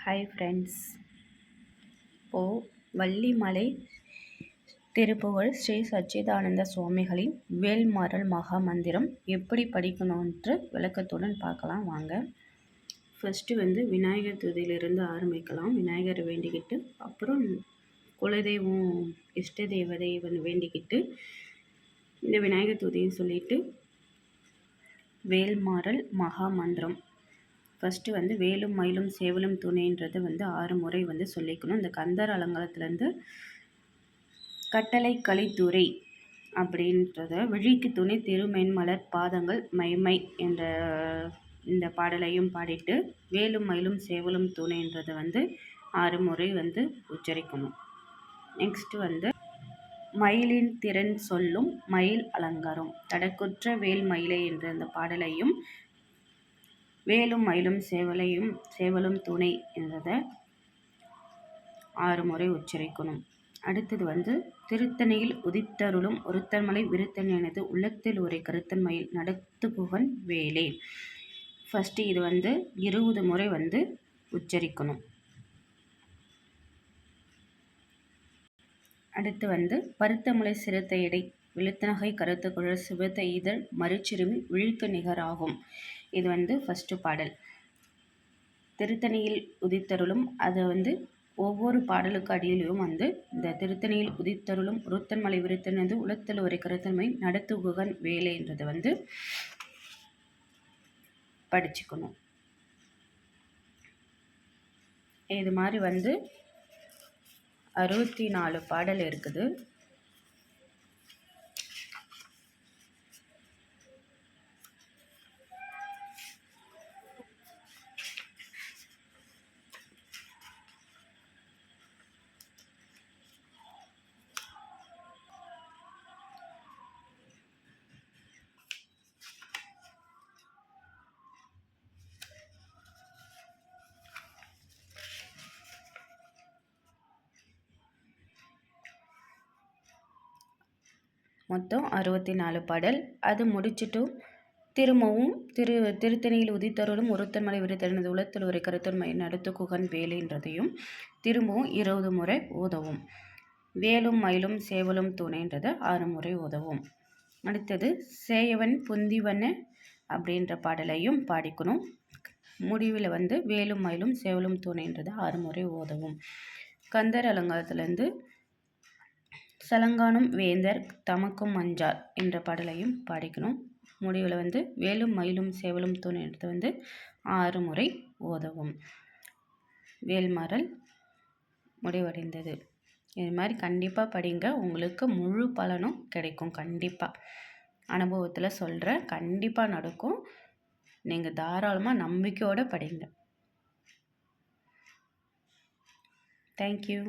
Hi friends. இப்போது வள்ளிமலை திருப்புகழ் ஸ்ரீ சச்சிதானந்த சுவாமிகளின் வேல்மாறல் மகா மந்திரம் எப்படி படிக்கணுன்ற விளக்கத்துடன் பார்க்கலாம் வாங்க. ஃபஸ்ட்டு விநாயகர் துதியிலிருந்து ஆரம்பிக்கலாம். விநாயகரை வேண்டிக்கிட்டு அப்புறம் குலதெய்வம் இஷ்ட தேவதை வேண்டிக்கிட்டு இந்த விநாயகர் துதியை சொல்லிவிட்டு வேல்மாறல் மகா மந்திரம் ஃபஸ்ட்டு வேலும் மயிலும் சேவலும் துணைன்றது 6 முறை சொல்லிக்கணும். இந்த கந்தர் அலங்காரத்துலேருந்து கட்டளை கலித்துறை அப்படின்றத விழிக்கு துணை திருமென்மலர் பாதங்கள் மைமை என்ற இந்த பாடலையும் பாடிட்டு வேலும் மயிலும் சேவலும் துணைன்றது 6 முறை உச்சரிக்கணும். நெக்ஸ்ட்டு மயிலின் திறன் சொல்லும் மயில் அலங்காரம் தடக்குற்ற வேல் மயிலை என்ற இந்த பாடலையும் வேலும் மயிலும் சேவலும் துணை என்றதை 6 முறை உச்சரிக்கணும். அடுத்தது திருத்தணியில் உதித்தருளும் ஒருத்தன்மலை விருத்தன் எனது உள்ளத்தில் உரை கருத்தன் மயில் நடத்துகுகன் வேலே. ஃபஸ்ட்டு இது 20 முறை உச்சரிக்கணும். அடுத்து பருத்தமுலை சிறுத்த இடை விழுத்தநகை கருத்த குழல் சிவத்த இதழ் மறுச்சிறுமி விழிக்கு நிகராகும். இது ஃபஸ்ட்டு பாடல். திருத்தணியில் உதித்தருளும் அதை ஒவ்வொரு பாடலுக்கு அடியிலையும் இந்த திருத்தணியில் உதித்தருளும் உருத்தன் மலை விருத்தன் உளத்தல் ஒரு கருத்தன்மை நடத்துகுகன் வேலைன்றது படிச்சுக்கணும். இது மாதிரி 64 பாடல் இருக்குது. மொத்தம் 64 பாடல். அது முடிச்சுட்டு திரும்பவும் திருத்தணியில் உதித்தருளும் ஒருத்தன்மலை விருத்தனது உளத்தில் ஒரு கருத்தன்மை நடத்து குகன் வேலைன்றதையும் திரும்பவும் 20 முறை ஓதவும். வேலும் மயிலும் சேவலும் துணைன்றதை 6 முறை ஓதவும். அடுத்தது சேயவன் புந்திவன அப்படின்ற பாடலையும் பாடிக்கணும். முடிவில் வேலும் மயிலும் சேவலும் துணைன்றதை 6 முறை ஓதவும். கந்தர் அலங்காரத்துலேருந்து சலங்கானும் வேந்தர் தமக்கும் மஞ்சார் என்ற பாடலையும் பாடிக்கணும். முடிவில் வேலும் மயிலும் சேவலும் துணைன்றது 6 முறை ஓதவும். வேல்மாறல் முடிவடைந்தது. இது மாதிரி கண்டிப்பாக படிங்க. உங்களுக்கு முழு பலனும் கிடைக்கும். கண்டிப்பாக அனுபவத்தில் சொல்கிறேன். கண்டிப்பாக நடக்கும். நீங்கள் தாராளமாக நம்பிக்கையோடு படிங்க. தேங்க்யூ.